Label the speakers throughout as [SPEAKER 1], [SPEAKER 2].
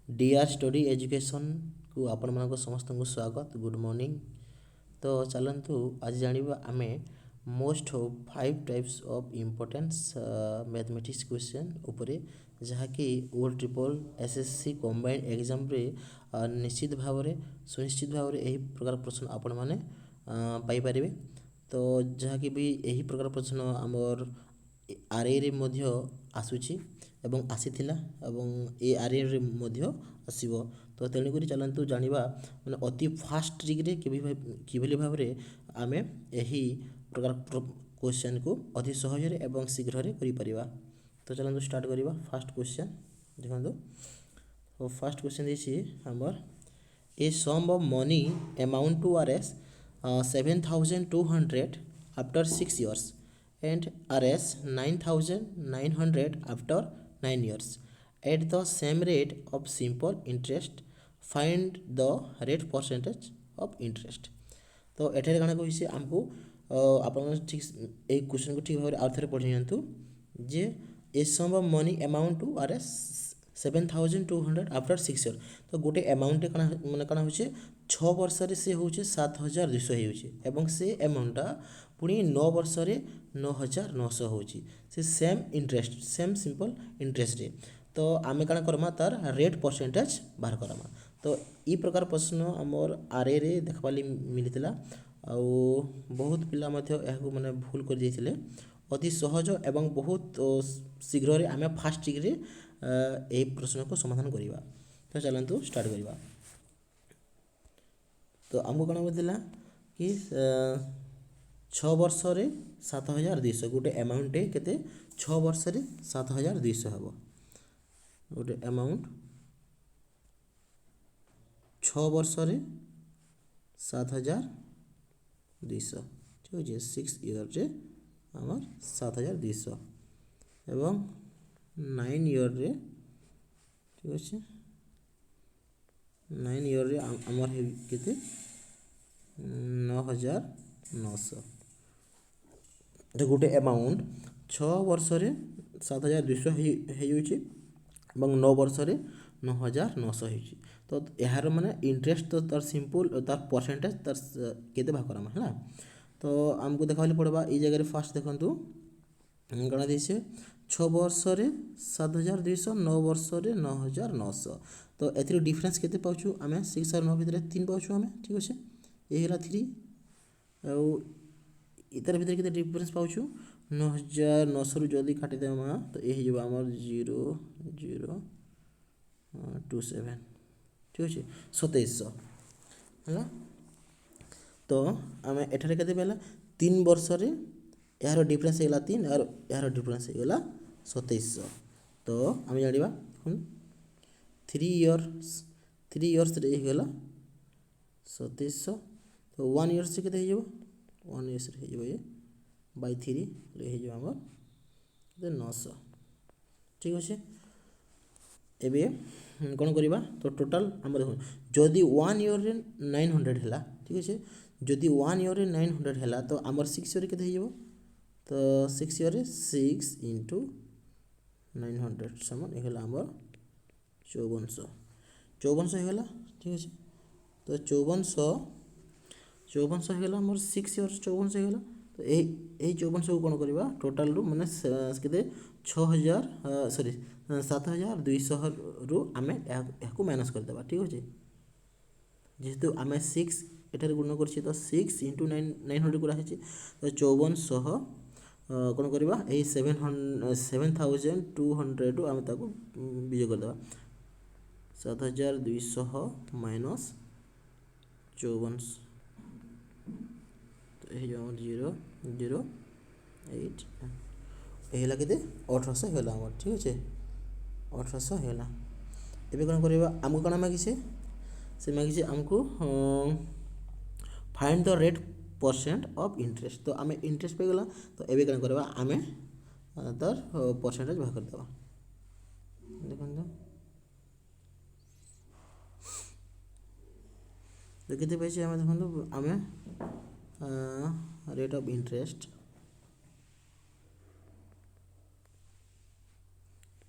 [SPEAKER 1] Dear study education को आपण मानक समस्त को स्वागत। Good morning. तो चलतु आज जानिबा आमे most of 5 types of importance mathematics question उपरे जहाँकि ओ ट्रिपल एसएससी कंबाइंड एग्जाम रे निश्चित भाव सुनिश्चित भाव यही प्रकार प्रश्न आपण माने पाई परिबे। तो जहाँकि भी यही प्रकार प्रश्न आमर आरआई रे मध्य आसुची एवं आसीथिला एवं ए आरआई रे मध्य आसीबो। तो तेणुकरी चलतु जानिबा माने अति फास्ट ट्रिक रे किभली भाव रे आमे यही प्रकार क्वेश्चन को अति सहज रे एवं शीघ्र रे करि परिबा। तो चलतु स्टार्ट करिबा। फर्स्ट क्वेश्चन देखंतु। तो फर्स्ट क्वेश्चन दिछि हमर a sum of money amount to RS 7200 after 6 years and Rs 9900 after 9 years at the same rate of simple interest. Find the rate percentage of interest. तो एठारे काना कहिसे हमको आपण ठीक ए क्वेश्चन को ठीक भाव आउ थरे पढि नियंतु जे a sum of money amount to Rs 7200 after 6 year. तो गोटे अमाउंट काना माने काना होचे 6 वर्ष रे से होचे 7200 होचे एवं से अमाउंट पुणी 9 वर्ष रे 9900 होची से same interest same simple interest रे। तो आमे काना करमा तार रेट परसेंटेज बाहर करमा। तो ई प्रकार प्रश्न हमर आरए रे देखबाली मिलितला आ बहुत पिला मध्य एहाको माने भूल कर दिथिले। अति सहज एवं बहुत शीघ्र रे आमे फास्ट ट्रिक रे ए प्रश्न को समाधान करिबा। तो चलंतु स्टार्ट करिबा। तो हमको काना बदिला कि 6 वर्ष रे 7200 गोटे अमाउंट केते 6 वर्ष रे 7200 हबो। गोटे अमाउंट 6 वर्ष रे 7200 ठीक है 6 ईयर रे हमर 7200 एवं 9 ईयर रे ठीक है 9 ईयर रे हमर केते 9900। तो गोटे अमाउंट 6 वर्ष रे 7200 हे होची एवं 9 वर्ष रे 9900 होची। तो यार माने इंटरेस्ट तो तार सिंपल तार परसेंटेज तार केते भाग करमा हला। तो हमको देखाले पड़बा ई जगह रे फास्ट देखंतु गणा दिसे 6 वर्ष रे 7200 9 वर्ष रे 9900। तो एथि डिफरेंस केते पाउछु आमे 6 और 9 भितर 3 पाउछु आमे ठीक अछि ए हला 3 और इतर भितर केते डिफरेंस पाउछु 9900 रु जल्दी काटि देमा तो ए हिजबा हमर 0027 ठीक अछि 2700 हला। तो आमे एठारे केते बेला 3 वर्ष रे यार डिफरेंस हेला 3 और यार डिफरेंस हेला 2700। तो आमे जानिबा 3 इयर्स रे हेला 2700। तो 1 इयर्स से केते हेजबो 1 इयर्स रे हेजबो ये बाय 3 ले हेजबो हमर केते 900 ठीक अछि। एबे कोन करिबा तो टोटल हमर देखो जदी 1 इयर रे 900 हेला ठीक अछि जदी 1 इयर रे 900 हेला तो हमर 6 इयर केते हेजबो तो 6 इयर रे 6 into 900 समान हेला हमर 5400 हेला ठीक अछि। तो 5400 हेला हमर 6 इयर 5400 हेला। तो ए 5400 को कोन करिबा टोटल रु माने केते 6000 सॉरी 7200 रु आमे याको माइनस कर देबा ठीक अछि। जेहेतु आमे 6 एठारे गुण करछि तो 6 into 900 को राखिछि तो 5400 कोन करिबा ए 7200 रु आमे ताको विजय कर देबा 7200 माइनस 5400 तो ए जो 008 हेला केते 1800 हेला हमर ठीक अछि 1800 हेला। एबे कोन करिबा हमको कोन मागिसे से मागिसे हमको find the rate percent of interest. तो आमे इंटरेस्ट पे गेला तो एबे कोन करबा आमे तार परसेंटेज भाग कर देबा देखन तो केते पैसे आमे देखन आमे rate of interest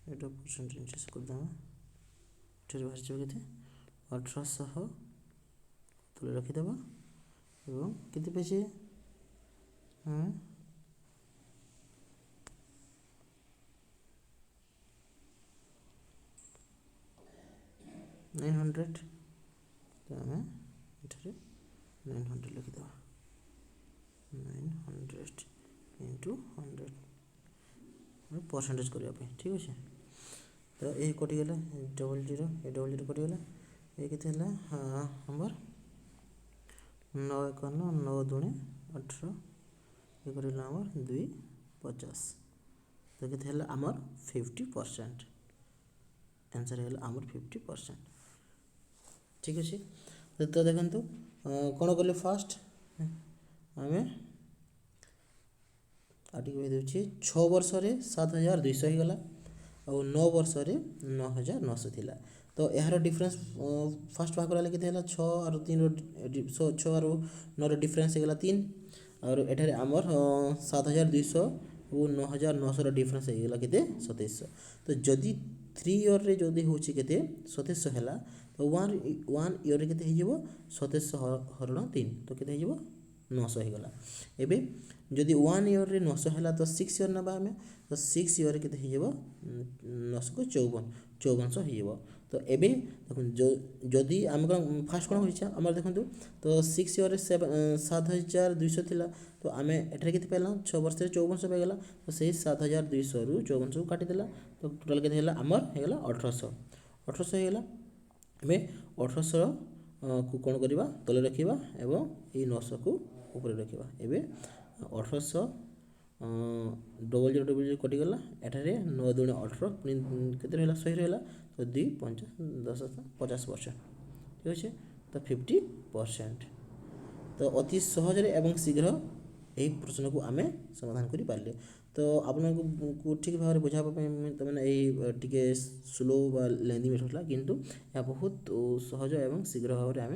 [SPEAKER 1] rate of percent interest कर देबा बाहर के 1800 तले रखिदेव एवं केते पेजे 900 तो आम ये 900 लिखिद 900 इंटू 100 परसेंटेज करने ठीक अच्छे तो ये कटिगला 00 ये 00 कटिगला ये के आमर 9 51 9 दूनी 18 ये कटिगला आमर 2 50 तो के आमर 50% आंसर है आमर 50% ठीक अच्छे तो देखो कौन कले फास्ट आम आगे दूसरी 6 वर्ष 7200 होगला और 9 वर्ष 9900 थिला तो यार डिफरेंस फास्ट भाग करा के 6 और 3 6 और 9 डिफरेंस होगला 3 और एठारे आमर 7200 और 9900 डिफरेंस होगला के 2700 तो जदि 3 ईयर रे जदि होची के 2700 हैला तो 1 ईयर रे के 2700 हरण 3 तो के 900 होगला एबे जदि 1 ईयर रे 900 हैला तो 6 ईयर नबा हमें तो 6 ईयर के 900 को 5400 हो तो एबे देखो जदि आम फास्ट कौन हो आम देखो तो 6 ईयर 7200 थिला तो आम एठारे के पाइला 6 वर्ष 5400 पाइगला तो से 7200 रु 5400 को काटिदेला तो टोटाल के आमर होगला 1800 होगला आम 1800 को कौन करवा तले रखा एवं ये 900 को ऊपर रखा एवं 1800 00 कटिगला एठारे 9 दूनी 18 के 100 रहा तो 2 5 10 50% ठीक अच्छे तो 50% तो अति सहज एवं शीघ्र यही प्रश्न को आम समाधान कर पारे तो आपको ठीक भाव में बुझापी मैंने टे स्लो व लेंदी मेथड था किंतु यह बहुत सहज एवं शीघ्र भाव में आम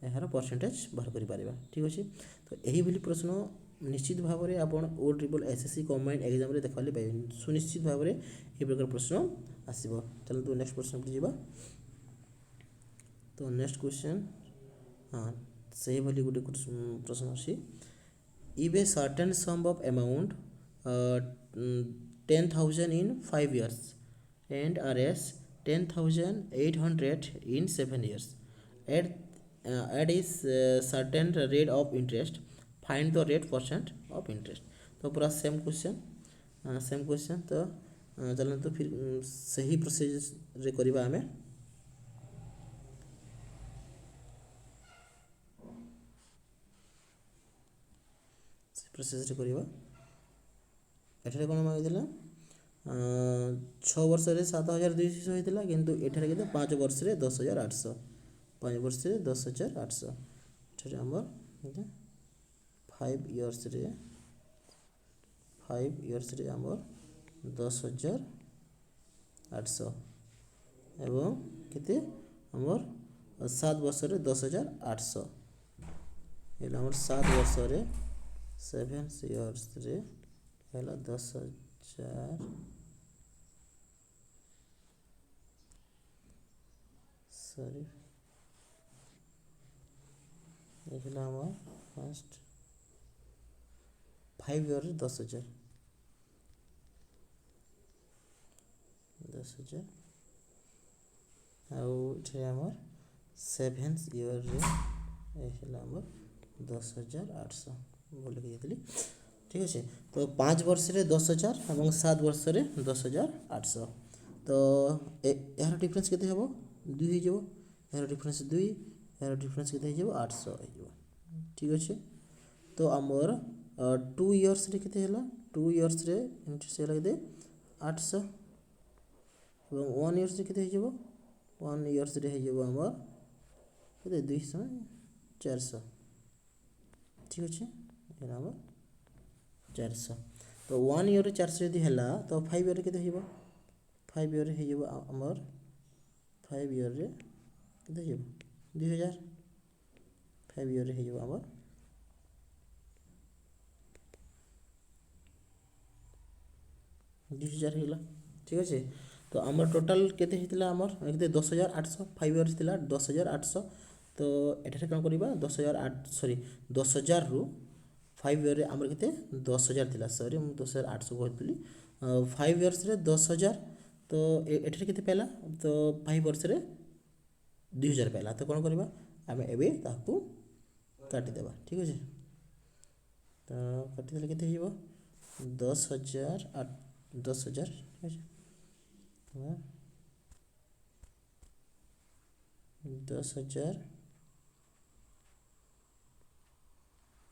[SPEAKER 1] यार परसेंटेज बाहर कर ठीक अच्छे तो यही प्रश्न निश्चित भाव में आप O-SSC कम्बाइंड एग्जाम देखा पाइबे सुनिश्चित भाव में ये प्रकार प्रश्न आसो चलो नेक्स्ट प्रश्न पे जावा तो नेक्स्ट क्वेश्चन हाँ से भाई गोटे प्रश्न अच्छी if a certain some of amount 10,000 in 5 years and RS 10,800 in 7 years at is certain rate of interest find the rate percent of interest तो पूरा सेम क्वेश्चन तो चलो तो फिर सही प्रोसेस रे करबा आमे प्रोसेस रे करबा एठारे कोन मागिदेला 6 वर्ष रे 7200 होइतिला किंतु एठारे के 5 वर्ष रे 10800 5 वर्ष रे 10800 एठारे हमर 5 इयर्स रे हमर 10800 एवं केते हमर 7 वर्ष रे 10800 एला हमर 7 वर्ष रे 7 इयर्स रे पहला 10,000 सॉरी देखला हमर फर्स्ट 5 ईयर 10,000 आउ इठे हमर 7 ईयर रे एला हमर 10,800 बोल के देतली ठीक अच्छे तो 5 वर्ष रे 10,000 और 7 वर्ष रे 10,800 तो यार डिफरेंस केते हेबो 2 हो जाबो यार डिफरेंस 2 यार डिफरेंस केते हो जाबो 800 हो जाबो ठीक अच्छे तो हमर 2 इयर्स रे केते हला 2 इयर्स रे इंटरेस्ट हला केते 800 और 1 इयर्स रे केते हो जाबो 1 इयर्स रे हो जाबो हमर केते 200 400 ठीक अच्छे एला हमर 400 तो 1 ईयर 400 यदि है तो 5 ईयर के 5 ईयर हो आमर 5 ईयर रे के 2000 5 ईयर हो आमर 2000 होगा ठीक अच्छे तो आमर टोटाल केते हितला आमर केते 10,800 5 इयर्स थिला 10,800 तो एठारे कोन करबा 10,008 सॉरी 10,000 रु 5 इयर रे आमर केते 10,000 थिला सॉरी हम 10,800 कहतली 5 इयर्स रे 10,000 तो एठारे केते पेला तो 5 वर्ष रे 2,000 पेला तो कोन करबा आमे एबे ताकू काटी देबा ठीक अछि तो काटी देले केते हिबो 10,000 10,000 ठीक अछि 10,000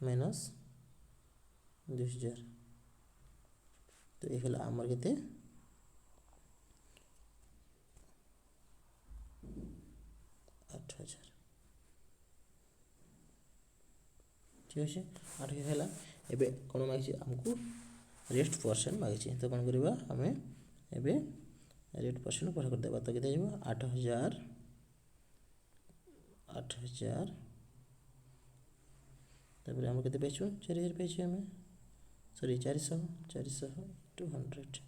[SPEAKER 1] माइनस 2,000 तो ये हला आमर केते 8,000 ठीक अछि 8,000 हला एबे कोन मागछि हमकु रेस्ट परसेंट मागछि तो कोन करबा हमें एबे रेट परसेंट पर कर देबा तो केते जेबो 8,000 तापर हम केते पेछु 4,000 पेछु हमें सॉरी 400 टू 100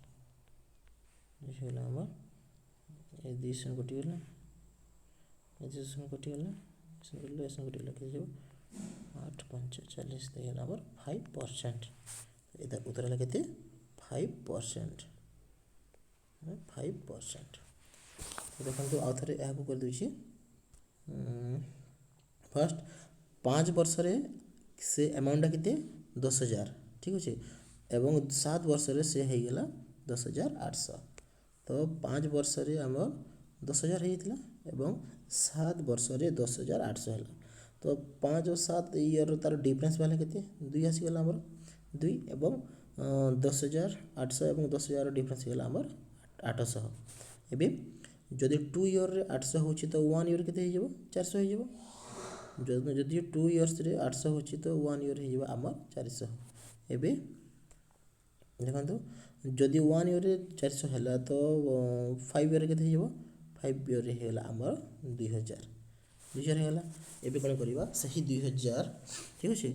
[SPEAKER 1] ये हला हमर ए 200 कटि गेला ए 200 कटि गेला ऐसे गेला ऐसे कटि गेला केते जेबो 8 5 40 ते हला हमर 5% एदा उतर हला केते 5% 5% तो देखो आउ थे यहाँ कर दूसरी फर्स्ट 5 वर्ष रे से अमाउंटा केते 10,000 ठीक अच्छे एवं 7 वर्ष रे से हो गला 10,800 तो 5 वर्ष रे आमर 10,000 होता एवं 7 वर्ष रे 10,800 है तो 5 और 7 ईयर तार डिफरेन्स बाला केते 2 आसीगला आमर 2 एवं 10,800 एवं 10,000 डिफरेन्स होगा आमर 800 एबे जदि 2 ईयर रे 800 होची तो 1 ईयर केते हो 400 हो जदि 2 इयर्स रे 800 होची तो 1 ईयर हो आमर 400 एबे देखंतु जदि 1 ईयर रे 400 हैला तो 5 ईयर केते हो 5 ईयर रे हैला आमर 2,000 हैला एबे कोन करबा सही 2,000 ठीक अछि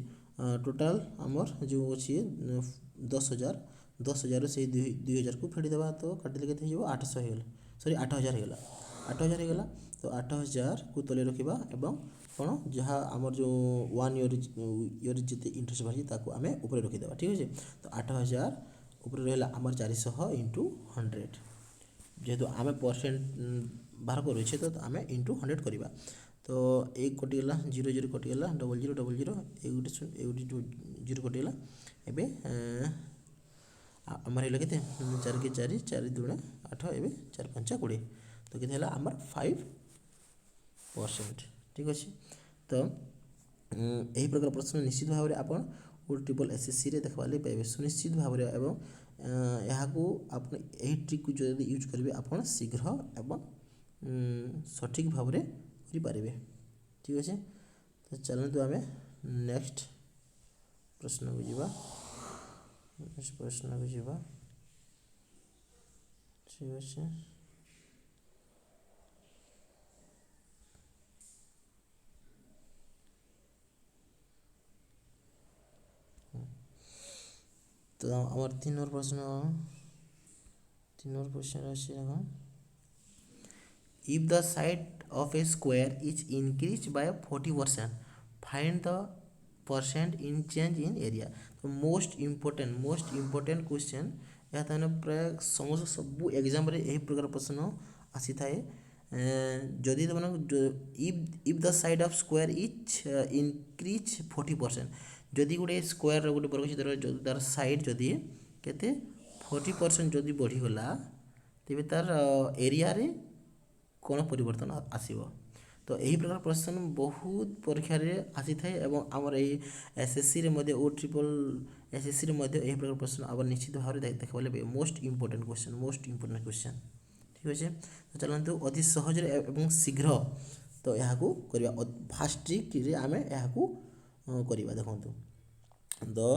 [SPEAKER 1] टोटल आमर जो अछि 10,000 से 2,000 को फेडी देबा तो काटिले केते हो 800 हैला सॉरी 8,000 हैला 8,000 हैला तो 8,000 को तले रखिबा एवं कोन जहा आमर जो 1 ईयर जिते इंटरेस्ट बाहि ताको आमे ऊपर रखि देबा ठीक अछि तो 8,000 ऊपर रहला आमर 400 इंटू 100 जेहेतु आमे परसेंट बाहर करू छे तो आमे इंटू 100 करबा तो 1 कटि गेला 0 0 कटि गेला 0 0 0 0 0 कटि गेला एबे आमर हेला केते 4 के 4 4 2 8 एबे 4 5 20 तो केते हला आमर 5% ठीक अछि तो एही प्रकार प्रश्न निश्चित भाव रे आपण ओ ट्रिपल एसएससी रे देखबाले पाइबे सुनिश्चित भाव रे एवं यहाँ को आपण एही ट्रिक को जदि यूज करिवे आपण शीघ्र एवं सठिक भाव रे करि पारिबे ठीक अछि तो चलंतु आमे नेक्स्ट प्रश्न को जीवा नेक्स्ट प्रश्न को जीवा ठीक अछि तो आमर 3 नंबर प्रश्न अछि देखो if the side of a square is increased by 40% find the percent in change in area तो मोस्ट इम्पोर्टेंट क्वेश्चन या ताने प्राय समस्त सब एग्जाम रे एही प्रकार प्रश्न आसी थाए जदि तमन if the side of square is increase 40% जदि गोटे स्क्वायर गोटे वर्ग क्षेत्र जदि तार साइड जदि केते 40% जदि बढ़ी गला तेबे तार एरिया रे कोन परिवर्तन आसीबो तो एही प्रकार प्रश्न बहुत परीक्षा रे आसी थाए एवं हमर एही एसएससी रे मध्ये ओ ट्रिपल एसएससी रे मध्ये एही प्रकार प्रश्न अब निश्चित भाव रे देखबाले मोस्ट इम्पोर्टेंट क्वेश्चन ठीक अछि तो चलंतु अति सहज रे एवं शीघ्र तो यहाँ को करबा फास्ट ट्रिक रे आमे यहाँ को करबा देखंतु तो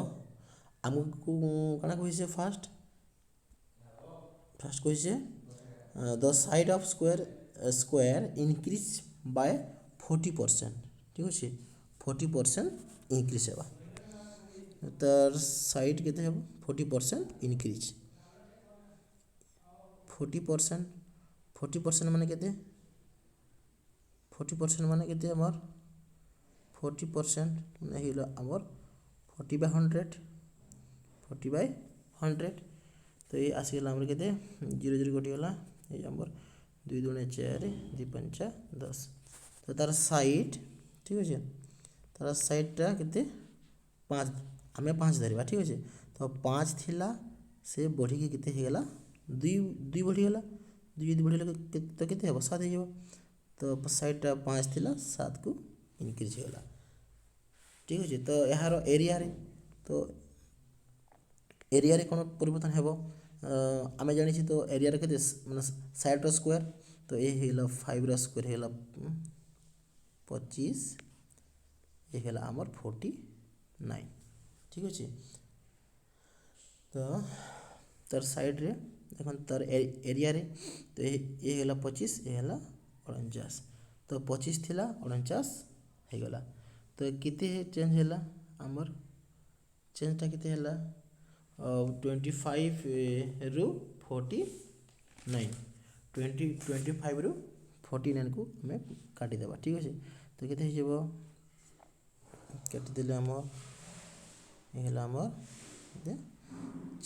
[SPEAKER 1] हमकु काना कहिसे fast कहिसे the side of square increase by 40% ठीक अछि 40% इंक्रीज हेबा तर साइड केते हेबो 40% इंक्रीज 40%, 40% माने केते 40% माने केते हमर 40% माने हिला हमर 40/100 40/100 तो ये आसीगला हमर केते 0 0 कटिगला ये हमर 2 दूने 4 2 पंचा 10 तो तार साइड ठीक अच्छे तार साइडटा केते 5 आमे 5 धरिबा ठीक अच्छे तो 5 थिला से बढ़ी के केते हेगला 2 2 बढ़ीगला 2 यदि बढ़ीगला तो केते हेबो 7 हेजिबो तो साइडटा 5 थिला 7 को इनक्रीज हेगला ठीक अच्छे तो यार एरिया रे तो एरिया रे कोन परिवर्तन हेबो आमे जानि छी तो एरिया रे केते माने साइड रो स्क्वायर तो ए हेला 5 रो स्क्वायर हेला 25 ये हेला हमर 49 ठीक अच्छे तो तार साइड रे देखन तार एरिया रे तो ये हेला 25 ये हेला 49 तो 25 थिला 49 हे गला तो केते चेंज हेला हमर चेंजटा केते हेला 25 रु 49 25 रु 49 को हमें काटी देबा ठीक अच्छे तो केते हेजिबो काटी देले हमर ये हेला हमर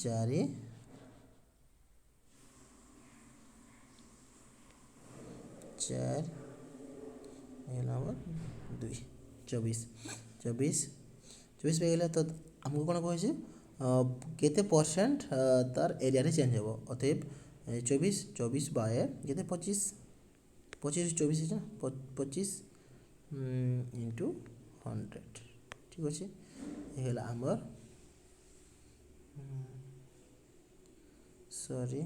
[SPEAKER 1] 4 4 हेला हमर 2 24 24 24 पे गेले तो हमको कोन कहै छै केते परसेंट तार एरिया रे चेंज हेबो अतएव 24 24 बाय केते 25 25 24 है 25 इंटू 100 ठीक अच्छे ये हेला हमर सॉरी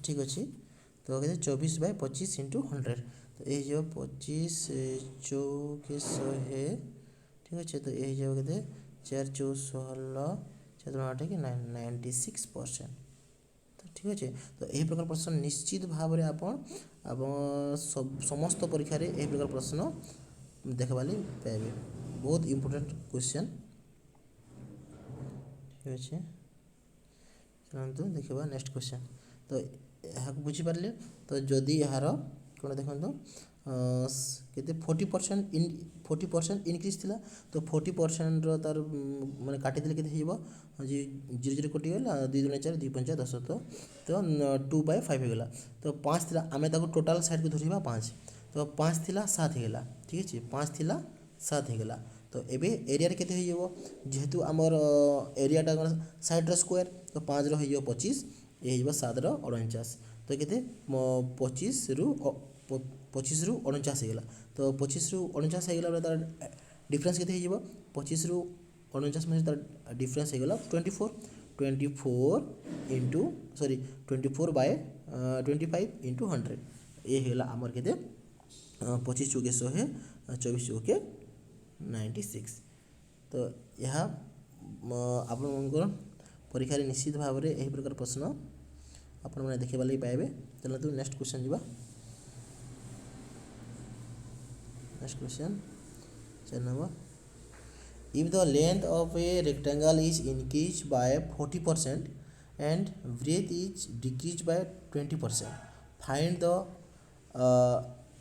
[SPEAKER 1] ठीक अच्छे तो कहते 24/25 इंटू 100 तो ये जो 25 चौके 100 ठीक अच्छे तो ये जो कहते 4 4 16 4 8 कि 96% तो ठीक अच्छे तो यही प्रकार प्रश्न निश्चित भाव में आपण समस्त परीक्षा रे यही प्रकार प्रश्न देखबाली पाइबे बहुत इंपोर्टेंट क्वेश्चन ठीक अच्छे चलते देखा नेक्स्ट क्वेश्चन तो यहाँ बुझी पारे तो जदि यार कौन देखो केते 40% इनक्रीज थिला तो 40% रो तार माने काटी देले केते हेबो जी 0 0 कटि गेला 2 दूने 4 2 पंचा 10 तो 2/5 हो गला तो 5 थिला आमे ताको टोटल साइड को धरिबा 5 तो 5 थिला 7 हो गला ठीक अछि 5 थिला 7 हो गला तो एबे एरिया रे केते हो जेबो जेहेतु हमर एरिया टा साइड रो स्क्वायर तो 5 रो हो जेबो 25 ये हो जेबो 7 रो 49 तो केते 25 रु 49 हो गला तो 25 रु 49 हो गला तार डिफरेंस केते हो जेबो 25 रु 49 में तार डिफरेंस हो गला 24 इंटू सॉरी 24/25 इंटू 100 ये हो गला हमर केते 25 चौके 100 है 24 चौके 96 तो यह आपण परीक्षा निश्चित भाव में यही प्रकार प्रश्न आपण मैंने देखा लगी पाइबे चलते नेक्स्ट क्वेश्चन जीवा next question 4 number if the length of a rectangle is increase by 40% and breadth is decreased by 20%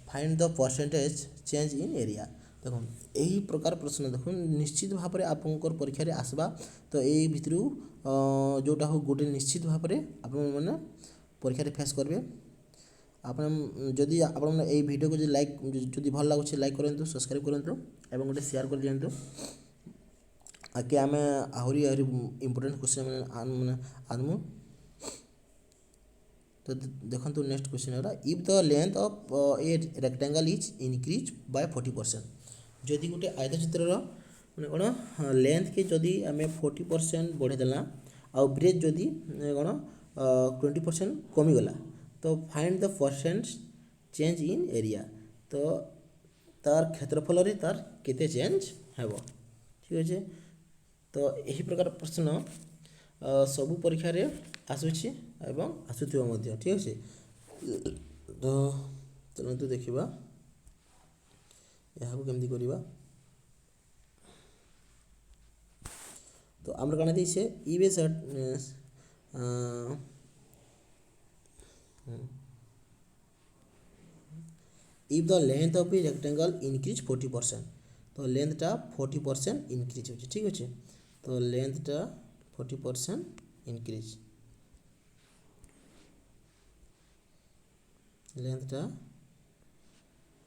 [SPEAKER 1] find the percentage change in area देखो यही प्रकार प्रश्न देखो निश्चित भाव में आपंकर परीक्षा रे आसबा तो यही भितर जोटा हो गोटे निश्चित भाव में आपण मैंने परीक्षा रे फेस करेंगे आपण जदि आपण ए वीडियो को जो लाइक जदि भल लागुछ लाइक करंतु सब्सक्राइब करंतु एवं गोटे शेयर कर दियंतु आके आमे आहरी इंपोर्टेंट क्वेश्चन माने आनमु तो देखंतु नेक्स्ट क्वेश्चन है if the length of a rectangle is increase by 40% जदि गोटे आयतचित्र माने कोन लेंथ के जदि आमे 40% बढ़े देला आ ब्रेथ जदि कोन 20% कमी गला तो find the percent change in area तो तार क्षेत्रफल रे तार केते चेंज हेबो ठीक अछि तो यही प्रकार प्रश्न सबु परीक्षा रे आसुछि एवं आसुथिबो मध्ये ठीक अछि तो चलନ୍ତୁ देखिबा यहाँ केमती करिबा तो आमर काना देछे इबे सट if the length of a rectangle increase 40%, तो लेंथटा 40% इनक्रिज हो ठीक अच्छे। तो लेंथटा 40% इनक्रिज, लेंथटा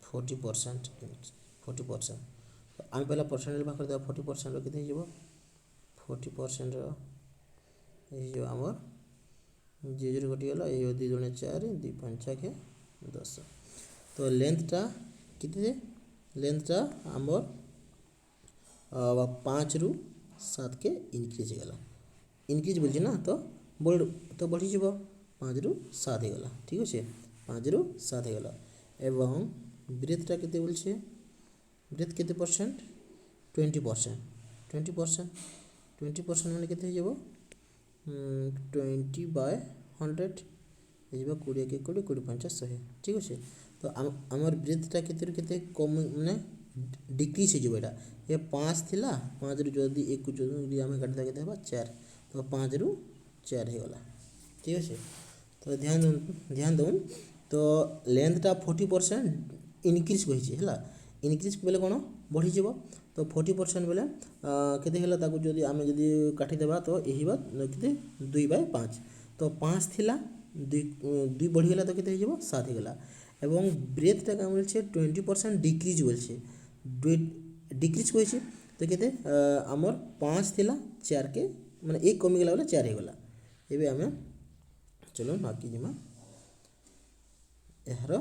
[SPEAKER 1] 40% 40%। तो आम पहला परसेंटेज भाग करदे 40% के 40% आमर जे जो कटिगला ये 2 दूने 4 2 5 के 10। तो लेंथटा कितने, लेंथटा आमर 5 रु 7 के इनक्रिज होगा, इनक्रिज बोलছি ना तो बढ़ी जीव 5 रु 7 होगा ठीक अच्छे, 5 रु 7 होगा। एवं ब्रेथटा केते बोलছে, ब्रेथ केते परसेंट 20%, 20% माने केते हो जाबो 20/100 हो 20 के 20 20 50 100 ठीक अच्छे। तो आमर ब्रेथटा केते केते कम माने डिक्रीज हो जाए, ये 5 थिला 5 रु जदि 1 को जदि आम काटिदा केते हेबा 4, तो 5 रु 4 हो गला ठीक अच्छे। तो ध्यान दउन तो लेंथटा 40% इनक्रिज कही है, इनक्रिज बेले कौन बढ़ी जीव। तो 40% बेले केते हला ताकू जदि आमे जदि काटी देबा तो यही बात केते 2/5, तो 5 थिला 2 बढ़ी गला तो केते हो जीव 7 हो गला। एवं ब्रेथटा का बोलছে 20% डिक्रिज बोलছে, डिक्रिज कही तो केते आमर 5 थिला 4 के माने 1 कमी गला बोले 4 हो गला। एबे आमे चलो बाकी जिमा यार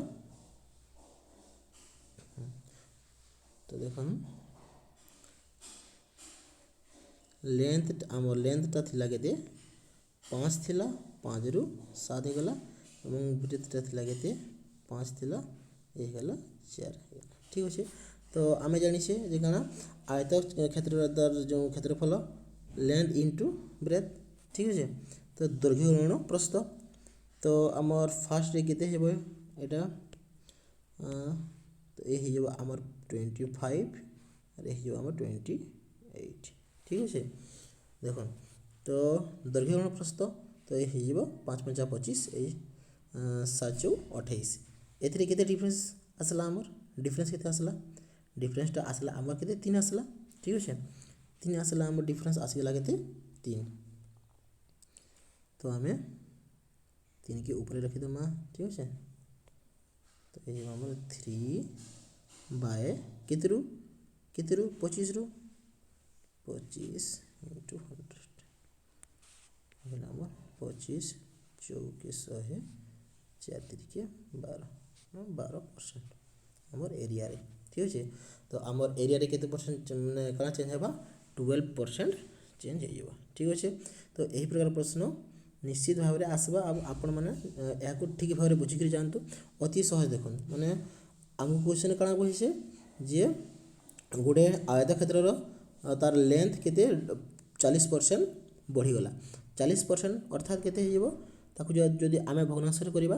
[SPEAKER 1] तो देखो लेंथ आमर लेंथटा थिला केते 5 थिला 5 रु 7 हो गला, एवं ब्रेथटा थिला केते 5 थिला ये गला 4 हो गला ठीक अच्छे। तो आमे जानी छे जे काना आयत क्षेत्रफल जो क्षेत्रफल लेंथ इनटू ब्रेथ ठीक अच्छे। तो दैर्घ्य गुणन प्रस्थ, तो आमर फार्स्ट रे केते हेबो एटा तो ये हो आमर 25 और ये हो आमर 28 ठीक अच्छे। देखो तो दैर्घ्य गुणन प्रस्थ तो ये हो 5 5 25 7 4 28 एथरे केते डिफरेंस आसला आमर, डिफरेंस केते आसला, डिफरेंसटा आसला आमर केते 3 आसला ठीक अच्छे, 3 आसला आमर डिफरेंस आसगला केते 3। तो आमे 3 के ऊपर रखी दमा ठीक अच्छे। तो ये आमर 3 बाय केते रु 25 रु 25 इंटू 100 आमर 25 चौके 100 4 3 12 12% आमर एरिया रे ठीक अच्छे। तो आमर एरिया रे केते परसेंट माने कଣା चेंज हेबा 12% चेंज हो जाबा ठीक अच्छे। तो यही प्रकार प्रश्न निश्चित भाव में आसबा, अब आपण मैंने यहाँ ठीक भाव में बुझिक जातु अति सहज देख माने आमको क्वेश्चन कଣା कही जे गोटे आयत क्षेत्र तार लेंथ केते 40% बढ़ीगला, 40% अर्थात केते हो जदि आम भग्नांश करवा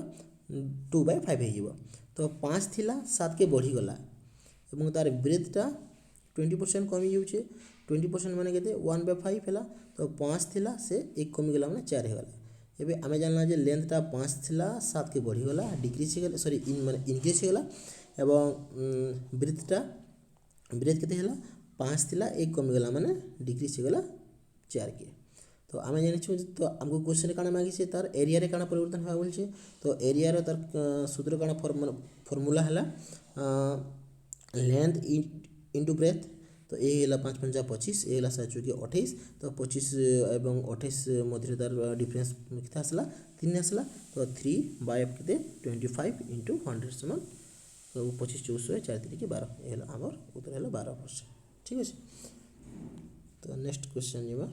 [SPEAKER 1] 2/5 हो। तो 5 थिला 7 के बढ़ीगला और तार ब्रेथटा 20% कमी जाऊे, 20% माने केते 1/5 है। तो 5 थिला से 1 कमीगला मैंने 4 हो गला। एबे आमे जानला जे लेंथटा 5 थिला 7 के बढ़ीगला डिक्रिज होगा सॉरी माने इनक्रिज होगा, एवं ब्रेथटा ब्रेथ केते हला 5 थिला 1 कमीगला माने डिक्रिज होगा 4 के। तो आमे जानी तो आमको क्वेश्चन काना मांगी तार एरिया रे काना परिवर्तन होगा बोलछे। तो एरिया रो तार सूत्र काना फॉर्मूला हला लेंथ इंटू ब्रेथ। तो ये है 5 5 25 ये 7 चौके 28। तो 25 एवं 28 मध्य तार डिफरेंस कितना आसला 3 आसला। तो 3/25 इंटू 100 समान तो 25 24 4 3 के 12 ये आमर उत्तर है 12% ठीक है। तो नेक्स्ट क्वेश्चन जीवा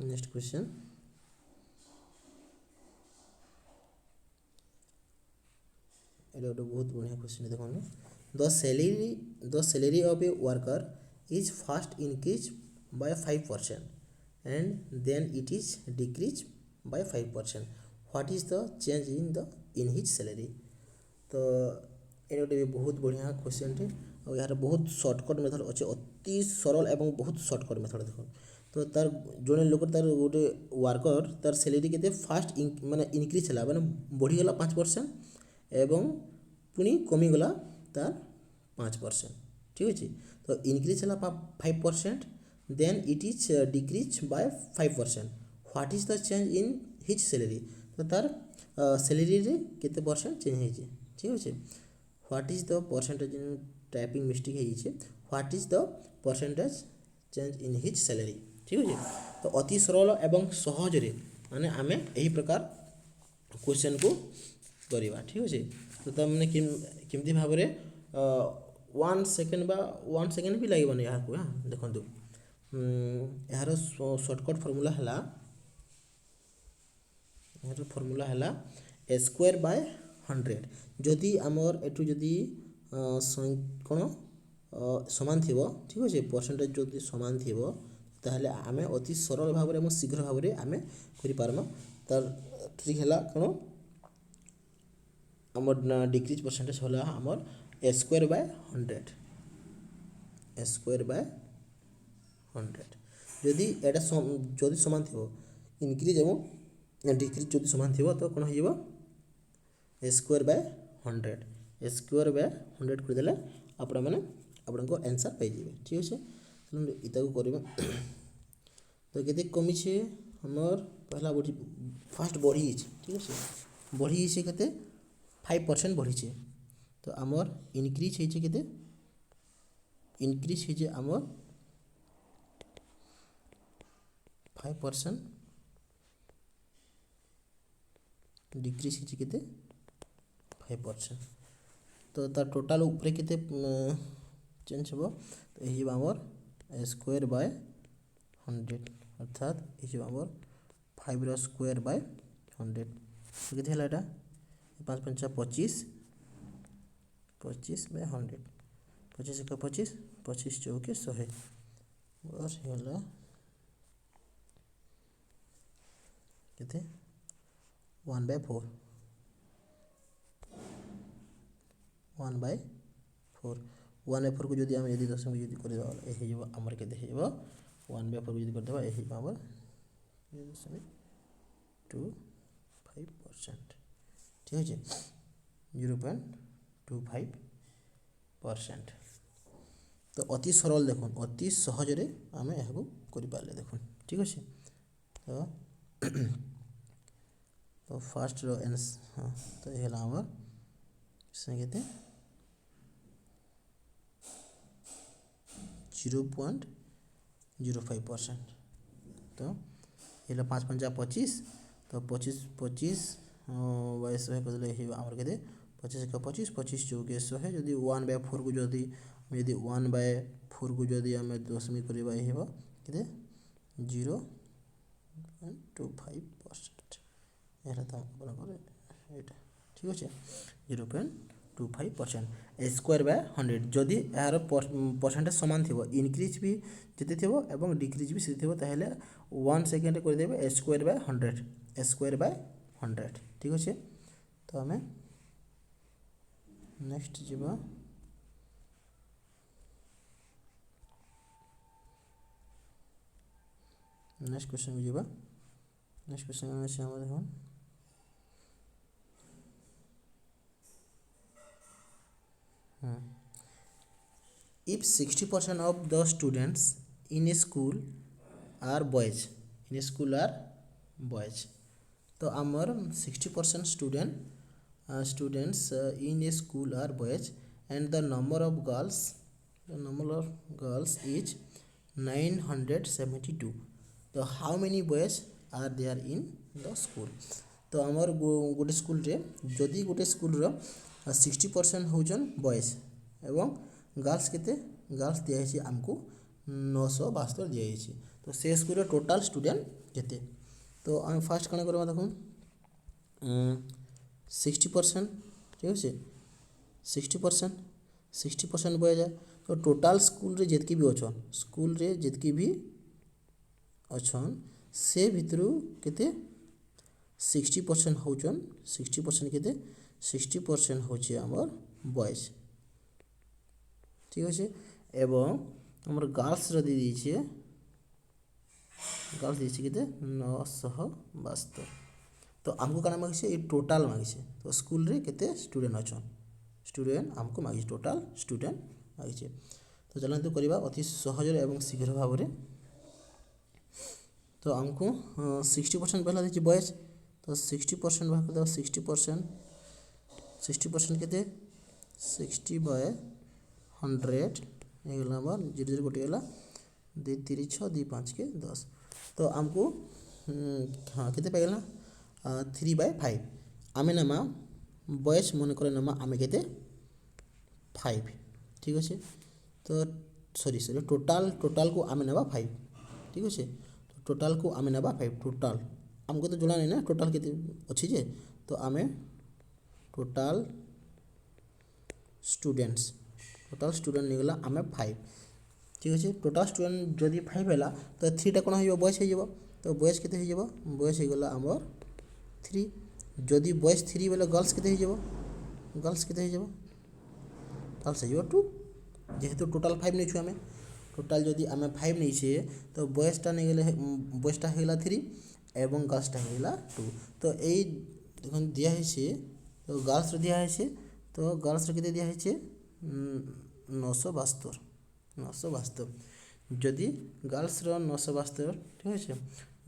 [SPEAKER 1] नेक्स्ट क्वेश्चन এটা একটা बहुत बढ़िया क्वेश्चन देखो the salary of a worker is first increase by 5% and then it is decrease by 5%, what is the change in his salary. तो ये गोटे बहुत बढ़िया क्वेश्चन टे और यार बहुत सर्टकट मेथड अच्छे अति सरल एवं बहुत सर्टकट मेथड देख तो तार जो लोक तार गोटे वर्कर तार सैलरी के फास्ट माने इनक्रीज है मैंने बढ़ीगला 5% एवं पुणी कमीगला तार 5%। ठीक अच्छे तो इनक्रीज है 5% then it is decrease by 5%। What is the change in his salary तो तार सैलरी रे केते परसेंट चेंज होइए। ठीक अच्छे what is the percentage typing mistake है what is the percentage change in his salary. ठीक अच्छे तो अति सरल एवं सहजरे माने आमे यही प्रकार क्वेश्चन को करवा। ठीक अच्छे तो तमने केमती भाव में 1 सेकेंड बा 1 सेकेंड भी लगे यहाँ को हाँ देखो यार सर्टकट फॉर्मूला है यार फॉर्मूला है ए स्क्वायर बाय 100 जदि आमर एटू जदि कौन समान थी। ठीक अच्छे परसेंटेज जदि समान थी ताहले आमे अति सरल भाव में शीघ्र भाव में आमे करिपारमा तार ट्रिक है कौन आमर डिक्रीज परसेंटेज होला आमर A square by 100 A square by 100 जदि एटा जदि समान थी इनक्रीज एवं डिक्रीज जदि समान थी तो कौन हो A square by 100 A square by 100 करदेले आपण मैंने आपको आंसर पाइबे। ठीक अच्छे चलो इता को करवा तो केते कमी छे हमर पहला बढ़ी फास्ट बढ़ी। ठीक अच्छे बढ़ी केते 5% बढ़ी तो आमर इनक्रीज होइछे केते इनक्रीज होइछे आमर 5% डिक्रीज होइछे केते 5% तो तार टोटाल ऊपर केते चेंज हो तो यही आमर स्क्वायर बाय 100 अर्थात ये आमर 5 रो स्क्वायर बाय 100 तो केते हला एटा 5 पंचा 25 25 बाय 100 25 एक 25 25 चौके 100 बस होला केते 1/4 1/4 1/4 को जदि आम यदि दशमिक यदि कर आमर के 1/4 को यदि करदे यही आमर 0.25%। ठीक अच्छे 0.25% तो अति सरल देखो अति सहजरे आम यहाँ करें देखो। ठीक अच्छे तो फास्ट रो हाँ तो ये आमर के 0.05% तो ये 5 पंजा 25 तो 25 25 बाईस कर आमर के 25 एक 25 25 चौके 100 जदि 1/4 को जदि 1/4 को जदि आम दशमिक करवा ये के 0.25% यहाँ ठीक अच्छे 0.25% ए स्क्वायर बाय 100 जदि यार परसेंटेज समान थी इनक्रीज भी जिते थी और डिक्रीज भी सीधे ताहले 1 सेकेंड करदेवे A square by 100 A square by 100। ठीक अच्छे तो आम नेक्स्ट जीवा नेक्स्ट क्वेश्चन को जीवा नेक्स्ट क्वेश्चन अच्छे हम देखो if 60% of the students in a school are boys तो आमर 60% students in a school are boys and the number of girls is 972 तो how many boys are there in the school तो आमर गोटे school रे जदि गोटे स्कूल रो 60% होजन boys एवं गर्ल्स केते गर्ल्स दिया आमको 972 दिया तो से स्कूल टोटाल स्टूडेंट केते तो आम फास्ट कौन करवा देखो 60% ठीक अच्छे 60% बॉयज है तो टोटाल स्कूल रे जितकी भी अच्छन से भितर केते 60% होचन 60% केते 60% होचे आमर बॉयज। ঠিক আছে। এবং আমার গার্লসর দিয়ে দিয়েছে, গার্লস দিয়েছে কেতে 972। তো ଆମକୁ କାଣା ମାଗିছে, ଏଇ ଟୋଟାଲ୍ ମାଗିছে। ତ ସ୍କୁଲରେ କେତେ ଷ୍ଟୁଡେଣ୍ଟ ଅଛନ୍, ଷ୍ଟୁଡେଣ୍ଟ ଆମକୁ ମାଗିଛି, ଟୋଟାଲ୍ ଷ୍ଟୁଡେଣ୍ଟ ମାଗିছে। ତ ଚାଲନ୍ତୁ କରିବା ଅତି ସହଜରେ ଏବଂ ଶୀଘ୍ର ଭାବରେ। ତ ଆମକୁ 60% ପହଲା ଦେଇଛି ବଏଜ୍। ତ 60% ଭାଗ କରିଦେବା, 60% କେତେ, 60/100 ହେଇଗଲା ଆମର, 0 କଟିଗଲା, 2 3 6 2 5 के 10। तो आमको हाँ केते पाइगला 3/5। आमे नमा बॉयज मन करे नमा आमे केते 5, ठीक अच्छे। तो सॉरी टोटाल को आमे नवा 5, ठीक अच्छे। तो टोटाल को आमे नवा 5, टोटाल आमको तो जଣା नहीं ना टोटाल केते अच्छी जे। तो आमे टोटाल स्टूडेंट्स निगला आमे 5, ठीक अच्छे। टोटाल स्टूडेंट जदि 5 है तो 3टा कौन हो बॉयज हो। तो बॉयज केते हो, बॉयज होगला आमर 3। जदि बॉयज 3 बोले गर्ल्स केते हो, गर्ल्स केते हो, गर्ल्स हो 2। जेहेतु टोटाल 5 नहीं छुआ, टोटाल जदि आम 5 नहीं छे तो बॉयजटा नहीं गले, बॉयजटा होगला 3 एवं गर्ल्सटा होगला 2। तो यही देखो दिया है, तो गर्ल्स दिया है, तो गर्ल्स केते दिया है 972। जदि गर्ल्स 972, ठीक अच्छे।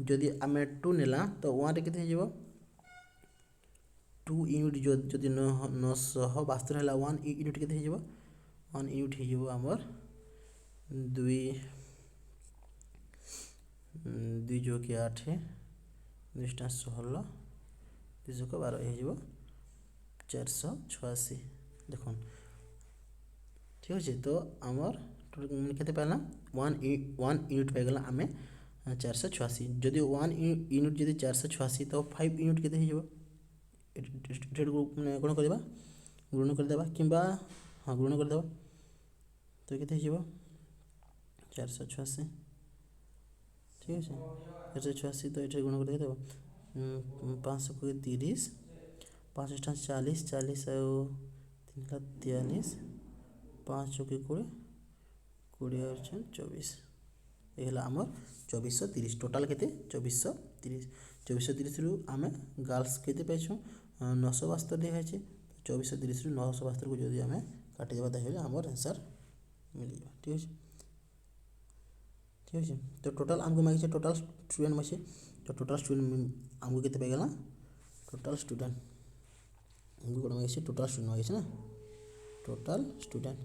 [SPEAKER 1] जदि आम 2 नेला तो 1 रे केते हो, 2 यूनिट जदि 972 है, 1 यूनिट केते हो, 1 यूनिट हो आमर 2 जो कि 8, 2 16, 2 12 हो 486 देख, ठीक अच्छे। तो आमर केते पाइला 1 यूनिट पाइगला आमे 486। जदि 1 यूनिट जदि 486 तो 5 यूनिट केते हो, कौन करवा गुण करदेवा कि हाँ गुण करदेवा। तो केते हो 486, ठीक है 486। तो ये गुण कर देव 500 को 30, 5 40, 40 और 3 43, 5 चौकी 20, 20 और 24, ये आमर 2430। टोटाल केते 2430। 2430 रु आम गर्ल्स केते पाइछुँ 972 दिखाई। 2430 रु 972 को जदि आम काटिदेवा ताहले आमर आंसर मिल, ठीक है, ठीक है। तो टोटाल आमको मांगी टोटाल स्टूडेंट मांगे। तो टोटाल स्टूडेंट आमको केते पाइगला, टोटाल स्टूडेंट आमको कौन मांगी, टोटाल स्टूडेंट मांगी ना, टोटाल स्टूडेंट।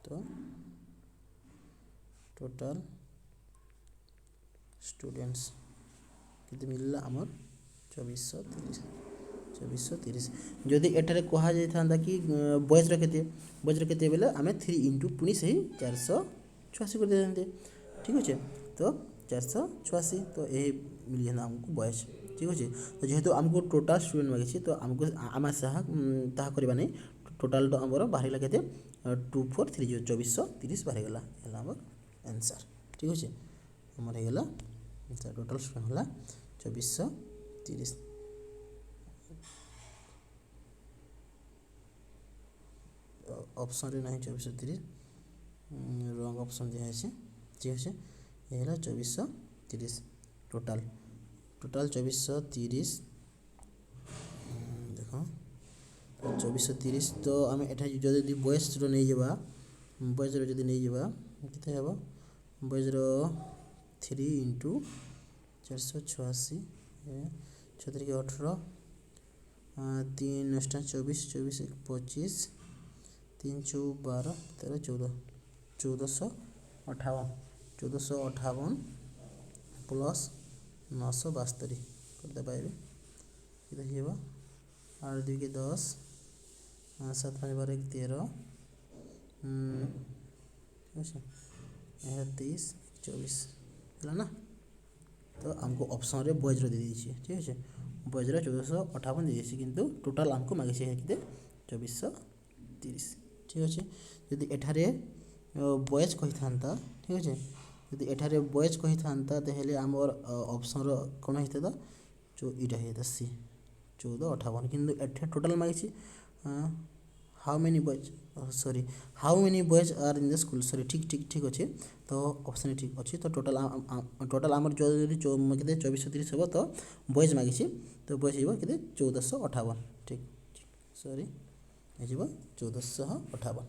[SPEAKER 1] तो टोटाल स्टूडेंट्स केते मिलला आमर 2430। जदि एठारे कहा जाता कि बॉयज केते बेले आम 3 इंटू पुणी से 486 कर देते, ठीक अच्छे। तो 486 तो यही मिल जाता आमको बॉयज, ठीक अच्छे। तो जेहेतु आमको टोटाल स्टूडेंट मांगी तो आमको आम ताहा करवा नहीं। टोटाल तो आमर बाहर केते 2430, 2430 बाहर गला आमर आंसर, ठीक अच्छे। आमर होगला टोटाल स्टूडेंट है 2430। ऑप्शन रे नहीं 2430, रॉन्ग ऑप्शन दिया है, ठीक अच्छे। ये है 2430 टोटाल 2430 देख 2430। तो आम एटा जदि बॉयज नहीं जावा, बॉयज जदि नहीं जावा केते हेबो, बॉयज 3 इंटू 486 6 18, 3 24, 24 1 25, 3 4 12 13 14, 1458 प्लस 972 करते पाइबे केते हेबो 8 2 के 10, 7 5 12 1 13, ठीक है 23 24 है ना। तो आमको ऑप्शन रे बॉयज दे दीजिए, ठीक है। बॉयज 1458 दे दीजिए, किंतु टोटाल आमको मांगे के 2430, ठीक अच्छे। जदि एठारे बॉयज कही था, ठीक अच्छे। जदि एठारे बॉयज कही था तेल आमर ऑप्शन कौन होता जो यहाँ होता सी 1458, किंतु एठे टोटाल मांगी how many boys sorry how many boys are in the school sorry ठीक ठीक ठीक अच्छे तो ऑप्शन ठीक अच्छे तो टोटाल आमर जो केते 2430 हम तो बॉयज मागिছি तो बॉयज हो केते 1458 ठीक सॉरी हो 1458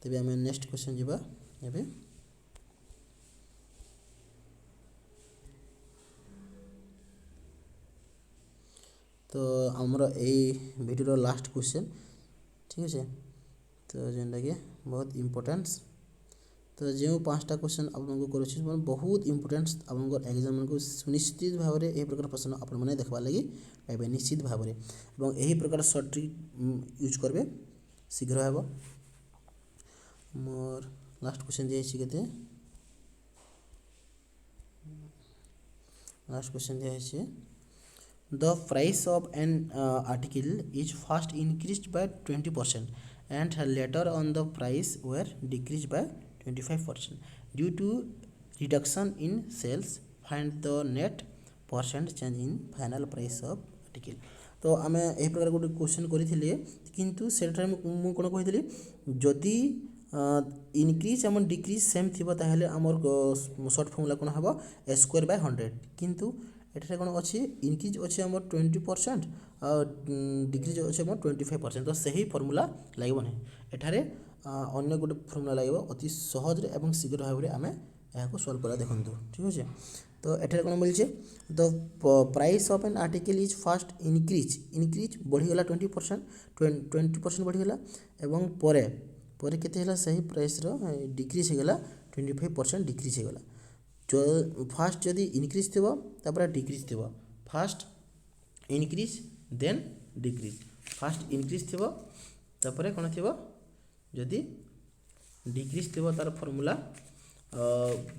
[SPEAKER 1] तेबे आम नेक्स्ट क्वेश्चन जीवा एबे तो आमर यही वीडियो लास्ट क्वेश्चन ठीक है तो जेनटा कि बहुत इम्पोर्टेंस तो जो 5टा क्वेश्चन आपको करुच्छे बहुत इम्पोर्टेंट आप एग्जाम को सुनिश्चित भाव में यही प्रकार प्रश्न आपण मैंने देखा लगी पाइबे निश्चित भाव में और यही प्रकार सर्ट ट्रिक यूज करेंगे शीघ्र हे मोर लास्ट क्वेश्चन दिखाई के लास्ट क्वेश्चन दिखाई the price of an article is first increased by 20% and later on the price were decreased by 25% due to reduction in sales find the net percent change in final price of article तो आम यही प्रकार गोटे question करी किंतु से मुझे कौन कही जदि इनक्रिज एम डिक्रिज सेम थी आमर सर्ट फर्मुला कौन हम ए स्क्वायर बाय 100 किंतु एठारे कौन अच्छी इनक्रिज अच्छे आम 20% डिक्रिज अच्छे आम 25% तो सही फर्मुला लगे ना एठारे अन्य गोटे फर्मुला लगे अति सहज एवं शीघ्र भाव में आम यहाँ सल्व करा देखूँ ठीक अच्छे तो एठारे कौन मिले the price of an article is first increase बढ़ीगला 20% बढ़ीगला एवं पर केते सही प्राइस डिक्रिज होगला 25% डिक्रिज होगला जो फास्ट जदि इनक्रिज थी तापर डिक्रिज थी first increase then decrease first increase थी तापर कौन थी जदि डिक्रिज थी तार फर्मुला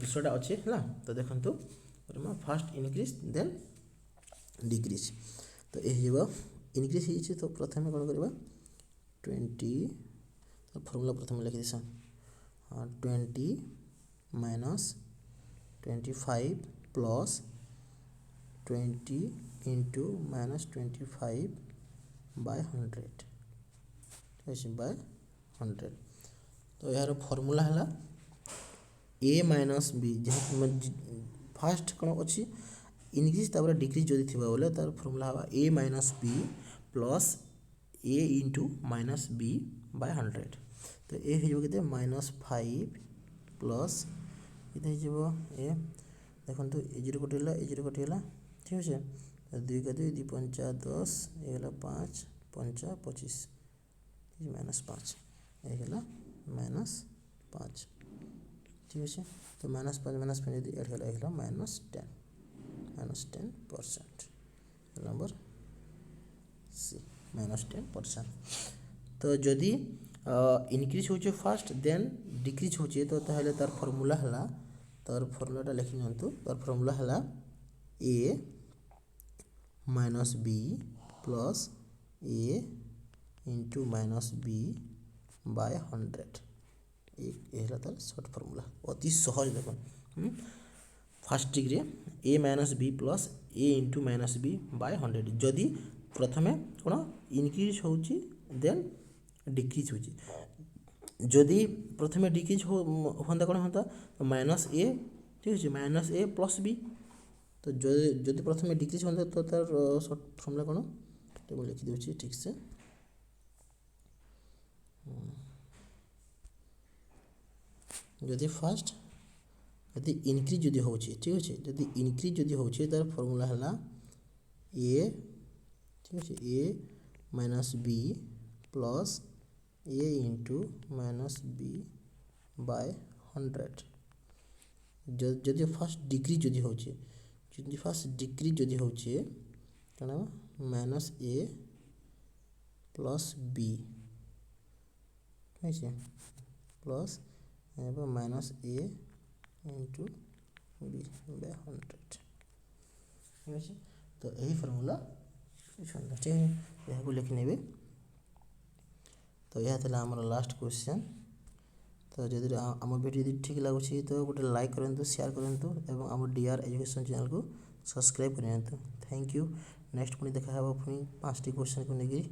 [SPEAKER 1] विषयटा अच्छे है तो देखो फास्ट इनक्रिज देन डिक्रिज तो यही इनक्रिज हो तो प्रथम कौन करवा 20 फर्मुला प्रथम लिखी देसा 20 minus 25 plus 20 into minus 25 by 100 by 100 तो यार फर्मुला है ए माइनस बी फास्ट कौन अच्छी इनक्रिज तापर डिक्रिज जदि थी बोले तार फर्मुला है ए माइनस बी प्लस ए इंटू माइनस बी बाय 100 तो ए हो माइनस 5 प्लस ये ए देखो ए जीरो कटिगला ए जीरो कटिगला ठीक है 2 का 2 2 पंचा 10 ये 5 पंचा 25 माइनस 5 ये -5 ठीक है तो -5 यदि एड होगा -10% नंबर सी -10% तो जदि इनक्रिज हो फास्ट देन डिक्रिज हो तो तार फर्मुला है तार फर्मुलाटा लिखि नियंतु तार फर्मुला है ए माइनस बी प्लस ए इंटू माइनस बी बाय 100 ये तार सर्ट फर्मुला अति सहज देख फास्ट डिग्री ए माइनस बी प्लस ए इंटू माइनस बी बाय 100 जदि प्रथमे कौन इनक्रिज हो देन डिक्रिज हो जदि प्रथमे डिक्रिज होता कौन होता तो माइनस ए ठीक है माइनस ए प्लस बी तो जदि प्रथमे डिक्रिज होता तो तार सर्ट फर्मुला कौन तो लिखी दूसरी ठीक से जदि फास्ट यदि इनक्रिज जदि हो ठीक अच्छे जदि इनक्रिज जदि हो तार फर्मुला है ए ठीक अच्छे ए माइनस बी प्लस ए इंटू माइनस बी बाय 100 जदि फास्ट डिक्रिज जदि हो फास्ट डिक्रिज जदि हो कौन माइनस ए प्लस बी ठीक है प्लस माइनस ए इंटू बी बाय 100 ठीक है तो यही फर्मुला ठीक है यहाँ लिखि नेबे तो यह था आमर लास्ट क्वेश्चन तो जदि आम वीडियो ठीक लगुच तो गोटे लाइक करूँ शेयर करूँ आम डीआर एजुकेशन चैनल को सब्सक्राइब करूँ थैंक यू नेक्स्ट पुणी देखा पुणी 5टी क्वेश्चन को लेकर